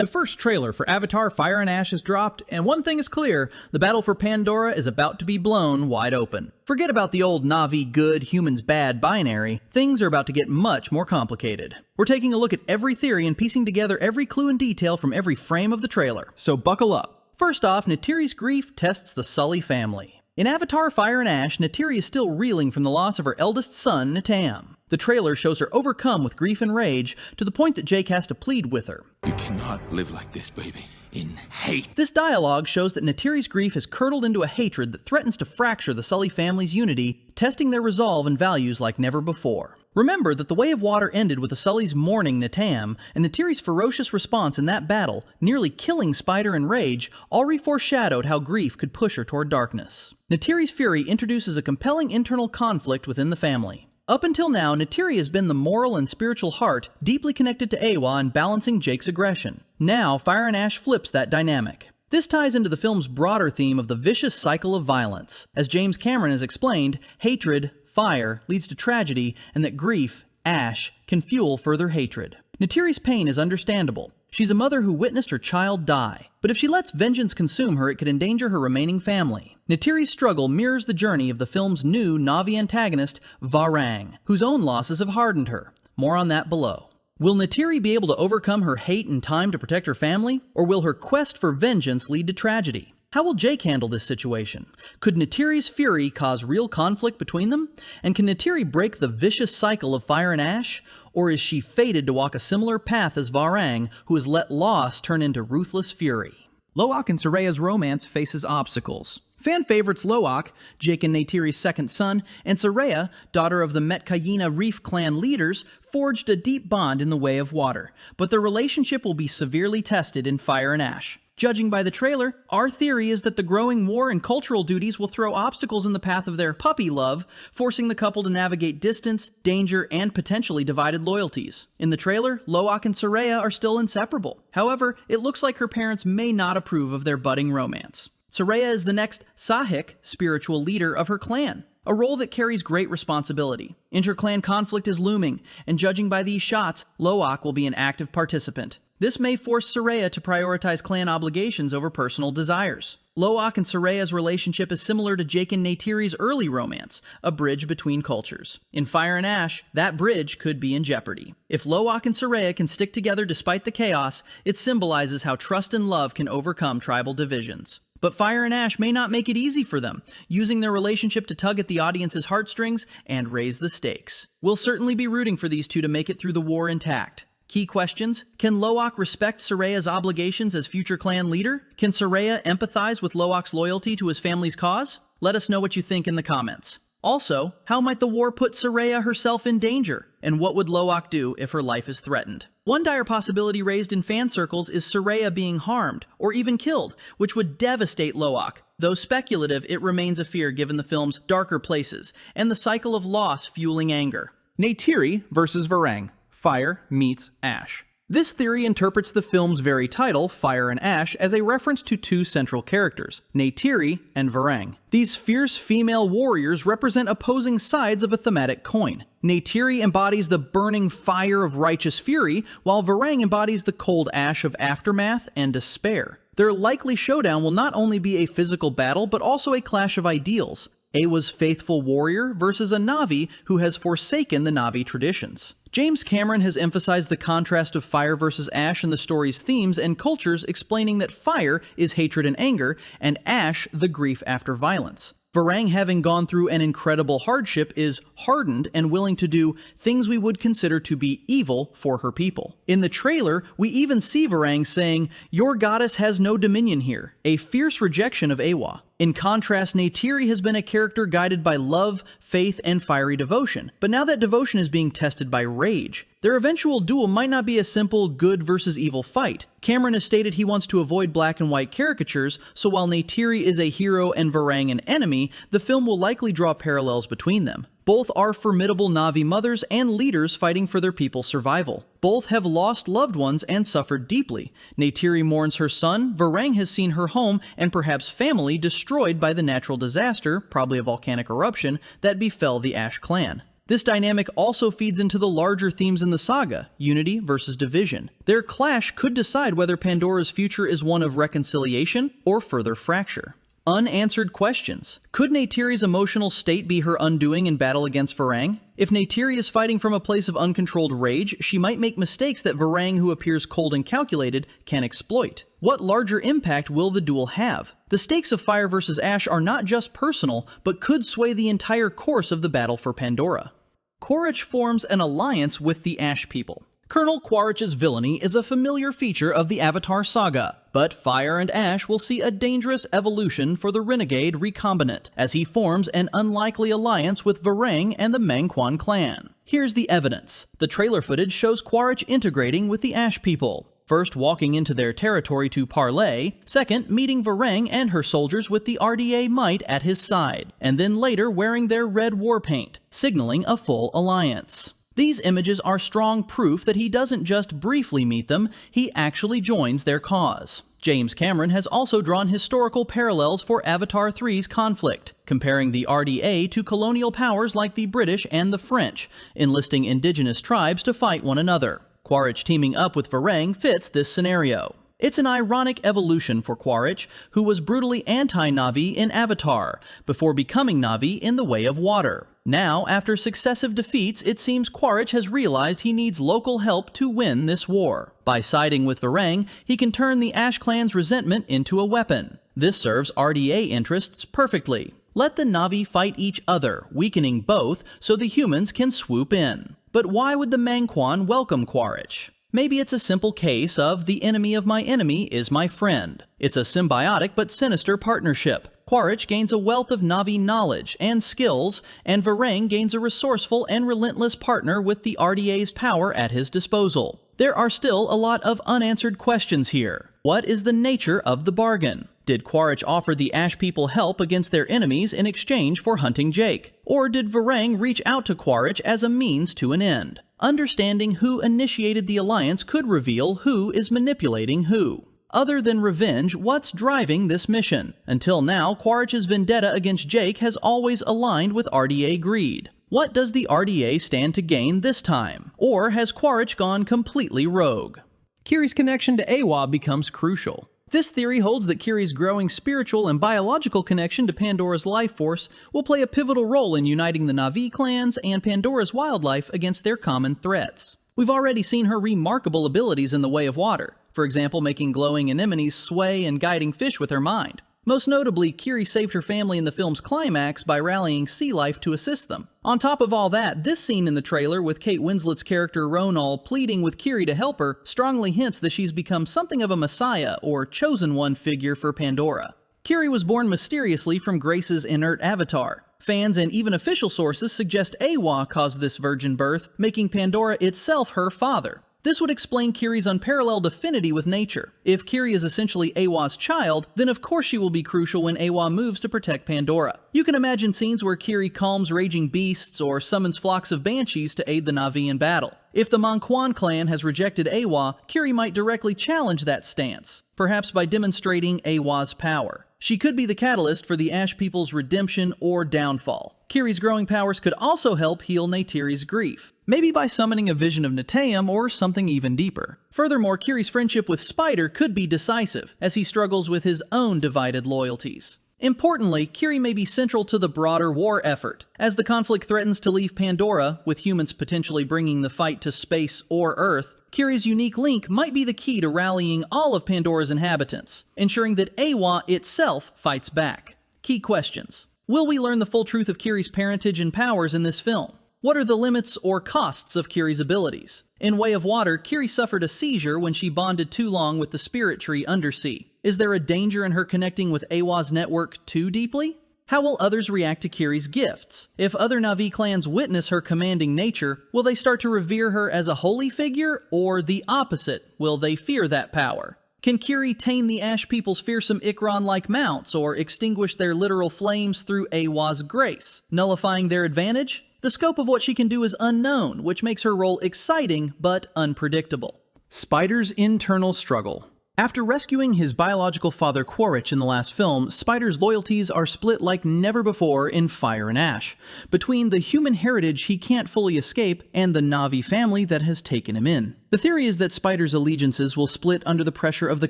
The first trailer for Avatar Fire and Ash has dropped, and one thing is clear, the battle for Pandora is about to be blown wide open. Forget about the old Navi good, humans bad binary, things are about to get much more complicated. We're taking a look at every theory and piecing together every clue and detail from every frame of the trailer, so buckle up. First off, Neytiri's grief tests the Sully family. In Avatar Fire and Ash, Neytiri is still reeling from the loss of her eldest son, Natam. The trailer shows her overcome with grief and rage, to the point that Jake has to plead with her. You cannot live like this, baby. In hate. This dialogue shows that Neytiri's grief has curdled into a hatred that threatens to fracture the Sully family's unity, testing their resolve and values like never before. Remember that the Way of Water ended with the Sullys mourning Natam, and Neytiri's ferocious response in that battle, nearly killing Spider and Rage, already foreshadowed how grief could push her toward darkness. Neytiri's fury introduces a compelling internal conflict within the family. Up until now, Neytiri has been the moral and spiritual heart, deeply connected to Awab and balancing Jake's aggression. Now, Fire and Ash flips that dynamic. This ties into the film's broader theme of the vicious cycle of violence. As James Cameron has explained, hatred, fire, leads to tragedy, and that grief, ash, can fuel further hatred. Neytiri's pain is understandable. She's a mother who witnessed her child die. But if she lets vengeance consume her, it could endanger her remaining family. Neytiri's struggle mirrors the journey of the film's new Navi antagonist, Vang, whose own losses have hardened her. More on that below. Will Neytiri be able to overcome her hate in time to protect her family? Or will her quest for vengeance lead to tragedy? How will Jake handle this situation? Could Neytiri's fury cause real conflict between them? And can Neytiri break the vicious cycle of Fire and Ash? Or is she fated to walk a similar path as Vang, who has let loss turn into ruthless fury? Loach and Serea's romance faces obstacles. Fan favorites Loach, Jake and Neytiri's second son, and Serea, daughter of the Metkayina Reef clan leaders, forged a deep bond in the Way of Water, but their relationship will be severely tested in Fire and Ash. Judging by the trailer, our theory is that the growing war and cultural duties will throw obstacles in the path of their puppy love, forcing the couple to navigate distance, danger, and potentially divided loyalties. In the trailer, Loach and Serea are still inseparable. However, it looks like her parents may not approve of their budding romance. Serea is the next Sahik, spiritual leader of her clan, a role that carries great responsibility. Inter-clan conflict is looming, and judging by these shots, Loach will be an active participant. This may force Serea to prioritize clan obligations over personal desires. Loach and Serea's relationship is similar to Jake and Neytiri's early romance, a bridge between cultures. In Fire and Ash, that bridge could be in jeopardy. If Loach and Serea can stick together despite the chaos, it symbolizes how trust and love can overcome tribal divisions. But Fire and Ash may not make it easy for them, using their relationship to tug at the audience's heartstrings and raise the stakes. We'll certainly be rooting for these two to make it through the war intact. Key questions: can Loach respect Serea's obligations as future clan leader? Can Serea empathize with Loach's loyalty to his family's cause? Let us know what you think in the comments. Also, how might the war put Serea herself in danger? And what would Loach do if her life is threatened? One dire possibility raised in fan circles is Serea being harmed, or even killed, which would devastate Loach. Though speculative, it remains a fear given the film's darker places, and the cycle of loss fueling anger. Neytiri versus Vang. Fire meets Ash. This theory interprets the film's very title, Fire and Ash, as a reference to two central characters, Neytiri and Vang. These fierce female warriors represent opposing sides of a thematic coin. Neytiri embodies the burning fire of righteous fury, while Vang embodies the cold ash of aftermath and despair. Their likely showdown will not only be a physical battle, but also a clash of ideals. Awa's faithful warrior versus a Navi who has forsaken the Navi traditions. James Cameron has emphasized the contrast of fire versus ash in the story's themes and cultures, explaining that fire is hatred and anger, and ash the grief after violence. Vang, having gone through an incredible hardship, is hardened and willing to do things we would consider to be evil for her people. In the trailer, we even see Vang saying, "Your goddess has no dominion here," a fierce rejection of Awab. In contrast, Neytiri has been a character guided by love, faith, and fiery devotion. But now that devotion is being tested by rage. Their eventual duel might not be a simple good versus evil fight. Cameron has stated he wants to avoid black and white caricatures, so while Neytiri is a hero and Vang an enemy, the film will likely draw parallels between them. Both are formidable Navi mothers and leaders fighting for their people's survival. Both have lost loved ones and suffered deeply. Neytiri mourns her son, Vang has seen her home and perhaps family destroyed by the natural disaster, probably a volcanic eruption, that befell the Ash clan. This dynamic also feeds into the larger themes in the saga, unity versus division. Their clash could decide whether Pandora's future is one of reconciliation or further fracture. Unanswered questions. Could Neytiri's emotional state be her undoing in battle against Vang? If Neytiri is fighting from a place of uncontrolled rage, she might make mistakes that Vang, who appears cold and calculated, can exploit. What larger impact will the duel have? The stakes of fire versus ash are not just personal, but could sway the entire course of the battle for Pandora. Quaric forms an alliance with the Ash People. Colonel Quaric's villainy is a familiar feature of the Avatar saga, but Fire and Ash will see a dangerous evolution for the renegade recombinant, as he forms an unlikely alliance with Vang and the Mangquan clan. Here's the evidence. The trailer footage shows Quaric integrating with the Ash People. First walking into their territory to parley, second meeting Vang and her soldiers with the RDA might at his side, and then later wearing their red war paint, signaling a full alliance. These images are strong proof that he doesn't just briefly meet them, he actually joins their cause. James Cameron has also drawn historical parallels for Avatar 3's conflict, comparing the RDA to colonial powers like the British and the French, enlisting indigenous tribes to fight one another. Quaric teaming up with Vang fits this scenario. It's an ironic evolution for Quaric, who was brutally anti-Navi in Avatar, before becoming Navi in The Way of Water. Now, after successive defeats, it seems Quaric has realized he needs local help to win this war. By siding with Vang, he can turn the Ash Clan's resentment into a weapon. This serves RDA interests perfectly. Let the Navi fight each other, weakening both so the humans can swoop in. But why would the Mangquan welcome Quaric? Maybe it's a simple case of the enemy of my enemy is my friend. It's a symbiotic but sinister partnership. Quaric gains a wealth of Navi knowledge and skills, and Vang gains a resourceful and relentless partner with the RDA's power at his disposal. There are still a lot of unanswered questions here. What is the nature of the bargain? Did Quaric offer the Ash People help against their enemies in exchange for hunting Jake? Or did Vang reach out to Quaric as a means to an end? Understanding who initiated the alliance could reveal who is manipulating who. Other than revenge, what's driving this mission? Until now, Quaric's vendetta against Jake has always aligned with RDA greed. What does the RDA stand to gain this time? Or has Quaric gone completely rogue? Kiri's connection to Awab becomes crucial. This theory holds that Kiri's growing spiritual and biological connection to Pandora's life force will play a pivotal role in uniting the Navi clans and Pandora's wildlife against their common threats. We've already seen her remarkable abilities in The Way of Water, for example making glowing anemones sway and guiding fish with her mind. Most notably, Kiri saved her family in the film's climax by rallying sea life to assist them. On top of all that, this scene in the trailer with Kate Winslet's character Ronal pleading with Kiri to help her strongly hints that she's become something of a messiah or chosen one figure for Pandora. Kiri was born mysteriously from Grace's inert avatar. Fans and even official sources suggest Awab caused this virgin birth, making Pandora itself her father. This would explain Kiri's unparalleled affinity with nature. If Kiri is essentially Awab's child, then of course she will be crucial when Awab moves to protect Pandora. You can imagine scenes where Kiri calms raging beasts or summons flocks of banshees to aid the Navi in battle. If the Mangquan clan has rejected Awab, Kiri might directly challenge that stance, perhaps by demonstrating Awab's power. She could be the catalyst for the Ash People's redemption or downfall. Kiri's growing powers could also help heal Neytiri's grief, maybe by summoning a vision of Neteyam or something even deeper. Furthermore, Kiri's friendship with Spider could be decisive, as he struggles with his own divided loyalties. Importantly, Kiri may be central to the broader war effort. As the conflict threatens to leave Pandora, with humans potentially bringing the fight to space or Earth, Kiri's unique link might be the key to rallying all of Pandora's inhabitants, ensuring that Awab itself fights back. Key questions. Will we learn the full truth of Kiri's parentage and powers in this film? What are the limits or costs of Kiri's abilities? In Way of Water, Kiri suffered a seizure when she bonded too long with the spirit tree undersea. Is there a danger in her connecting with Awab's network too deeply? How will others react to Kiri's gifts? If other Navi clans witness her commanding nature, will they start to revere her as a holy figure, or the opposite, will they fear that power? Can Kiri tame the Ash People's fearsome Ikran-like mounts, or extinguish their literal flames through Awab's grace, nullifying their advantage? The scope of what she can do is unknown, which makes her role exciting but unpredictable. Spider's internal struggle. After rescuing his biological father Quaric in the last film, Spider's loyalties are split like never before in Fire and Ash, between the human heritage he can't fully escape and the Navi family that has taken him in. The theory is that Spider's allegiances will split under the pressure of the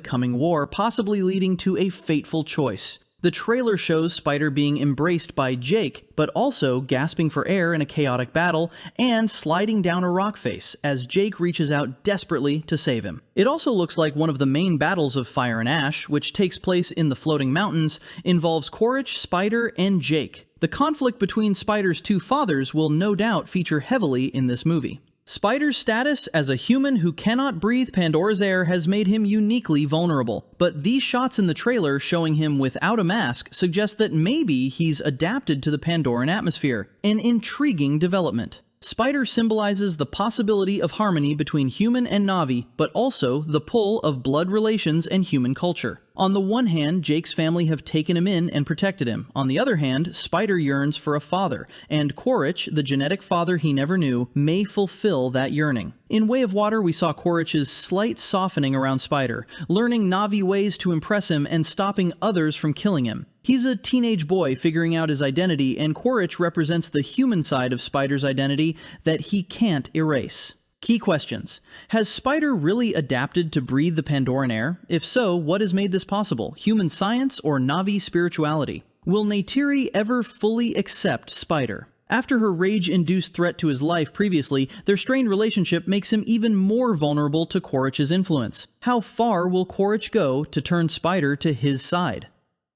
coming war, possibly leading to a fateful choice. The trailer shows Spider being embraced by Jake, but also gasping for air in a chaotic battle and sliding down a rock face as Jake reaches out desperately to save him. It also looks like one of the main battles of Fire and Ash, which takes place in the floating mountains, involves Quaric, Spider, and Jake. The conflict between Spider's two fathers will no doubt feature heavily in this movie. Spider's status as a human who cannot breathe Pandora's air has made him uniquely vulnerable, but these shots in the trailer showing him without a mask suggest that maybe he's adapted to the Pandoran atmosphere, an intriguing development. Spider symbolizes the possibility of harmony between human and Navi, but also the pull of blood relations and human culture. On the one hand, Jake's family have taken him in and protected him. On the other hand, Spider yearns for a father, and Quaric, the genetic father he never knew, may fulfill that yearning. In Way of Water, we saw Quaric's slight softening around Spider, learning Navi ways to impress him and stopping others from killing him. He's a teenage boy figuring out his identity, and Quaric represents the human side of Spider's identity that he can't erase. Key questions. Has Spider really adapted to breathe the Pandoran air? If so, what has made this possible? Human science or Navi spirituality? Will Neytiri ever fully accept Spider? After her rage-induced threat to his life previously, their strained relationship makes him even more vulnerable to Quaric's influence. How far will Quaric go to turn Spider to his side?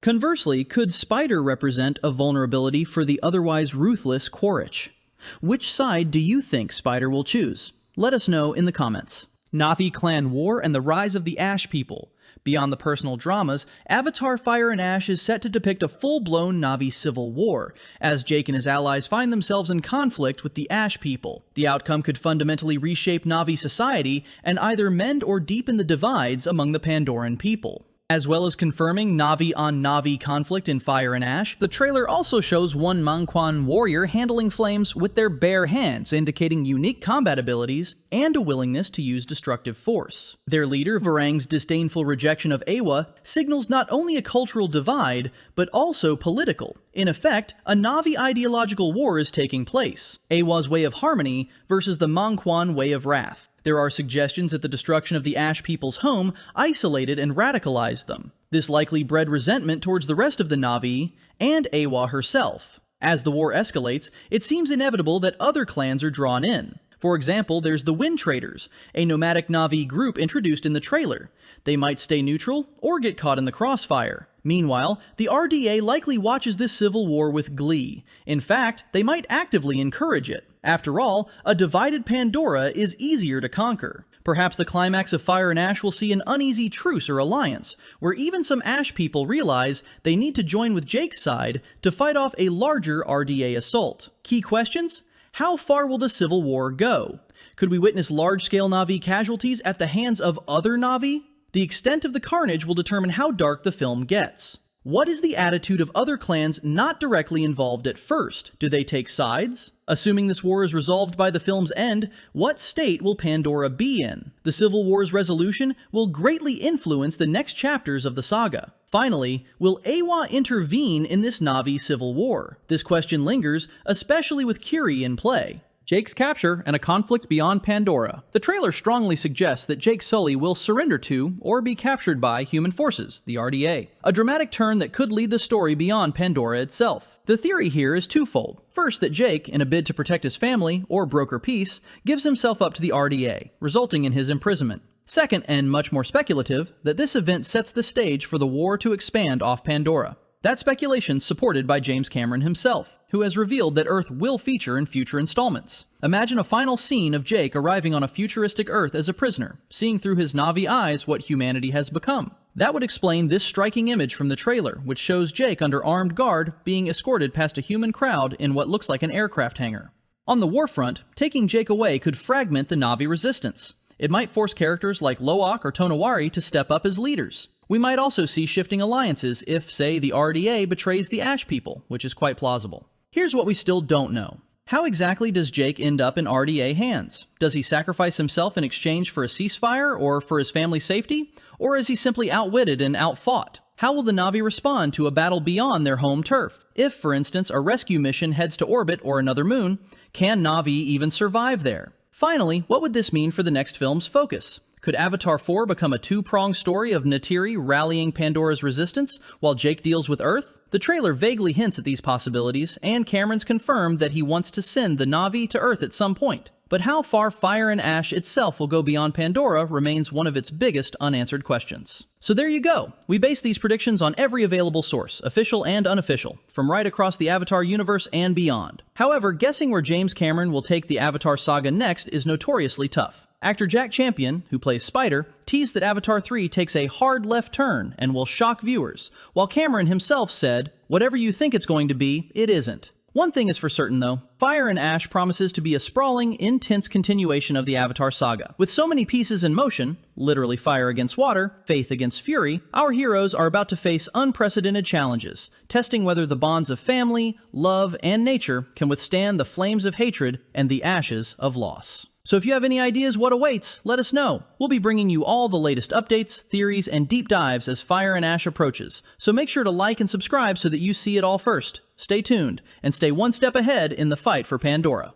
Conversely, could Spider represent a vulnerability for the otherwise ruthless Quaric? Which side do you think Spider will choose? Let us know in the comments. Navi clan war and the rise of the Ash people. Beyond the personal dramas, Avatar Fire and Ash is set to depict a full-blown Navi civil war, as Jake and his allies find themselves in conflict with the Ash people. The outcome could fundamentally reshape Navi society and either mend or deepen the divides among the Pandoran people. As well as confirming Navi-on-Navi conflict in Fire and Ash, the trailer also shows one Mangquan warrior handling flames with their bare hands, indicating unique combat abilities and a willingness to use destructive force. Their leader, Vang's disdainful rejection of Awa, signals not only a cultural divide, but also political. In effect, a Navi ideological war is taking place, Awa's way of harmony versus the Mangquan way of wrath. There are suggestions that the destruction of the Ash people's home isolated and radicalized them. This likely bred resentment towards the rest of the Navi and Awa herself. As the war escalates, it seems inevitable that other clans are drawn in. For example, there's the Wind Traders, a nomadic Navi group introduced in the trailer. They might stay neutral or get caught in the crossfire. Meanwhile, the RDA likely watches this civil war with glee. In fact, they might actively encourage it. After all, a divided Pandora is easier to conquer. Perhaps the climax of Fire and Ash will see an uneasy truce or alliance, where even some Ash people realize they need to join with Jake's side to fight off a larger RDA assault. Key questions? How far will the civil war go? Could we witness large-scale Navi casualties at the hands of other Navi? The extent of the carnage will determine how dark the film gets. What is the attitude of other clans not directly involved at first? Do they take sides? Assuming this war is resolved by the film's end, what state will Pandora be in? The Civil War's resolution will greatly influence the next chapters of the saga. Finally, will Awa intervene in this Navi civil war? This question lingers, especially with Kiri in play. Jake's capture and a conflict beyond Pandora. The trailer strongly suggests that Jake Sully will surrender to or be captured by human forces, the RDA. A dramatic turn that could lead the story beyond Pandora itself. The theory here is twofold. First, that Jake, in a bid to protect his family or broker peace, gives himself up to the RDA, resulting in his imprisonment. Second, and much more speculative, that this event sets the stage for the war to expand off Pandora. That speculation supported by James Cameron himself, who has revealed that Earth will feature in future installments. Imagine a final scene of Jake arriving on a futuristic Earth as a prisoner, seeing through his Navi eyes what humanity has become. That would explain this striking image from the trailer, which shows Jake under armed guard being escorted past a human crowd in what looks like an aircraft hangar. On the warfront, taking Jake away could fragment the Navi resistance. It might force characters like Loach or Tonawari to step up as leaders. We might also see shifting alliances if, say, the RDA betrays the Ash people, which is quite plausible. Here's what we still don't know. How exactly does Jake end up in RDA hands? Does he sacrifice himself in exchange for a ceasefire or for his family's safety? Or is he simply outwitted and outfought? How will the Navi respond to a battle beyond their home turf? If, for instance, a rescue mission heads to orbit or another moon, can Navi even survive there? Finally, what would this mean for the next film's focus? Could Avatar 4 become a two-pronged story of Neytiri rallying Pandora's resistance while Jake deals with Earth? The trailer vaguely hints at these possibilities, and Cameron's confirmed that he wants to send the Navi to Earth at some point. But how far Fire and Ash itself will go beyond Pandora remains one of its biggest unanswered questions. So there you go. We base these predictions on every available source, official and unofficial, from right across the Avatar universe and beyond. However, guessing where James Cameron will take the Avatar saga next is notoriously tough. Actor Jack Champion, who plays Spider, teased that Avatar 3 takes a hard left turn and will shock viewers, while Cameron himself said, "Whatever you think it's going to be, it isn't." One thing is for certain though, Fire and Ash promises to be a sprawling, intense continuation of the Avatar saga. With so many pieces in motion, literally fire against water, faith against fury, our heroes are about to face unprecedented challenges, testing whether the bonds of family, love, and nature can withstand the flames of hatred and the ashes of loss. So if you have any ideas what awaits, let us know. We'll be bringing you all the latest updates, theories, and deep dives as Fire and Ash approaches. So make sure to like and subscribe so that you see it all first. Stay tuned, and stay one step ahead in the fight for Pandora.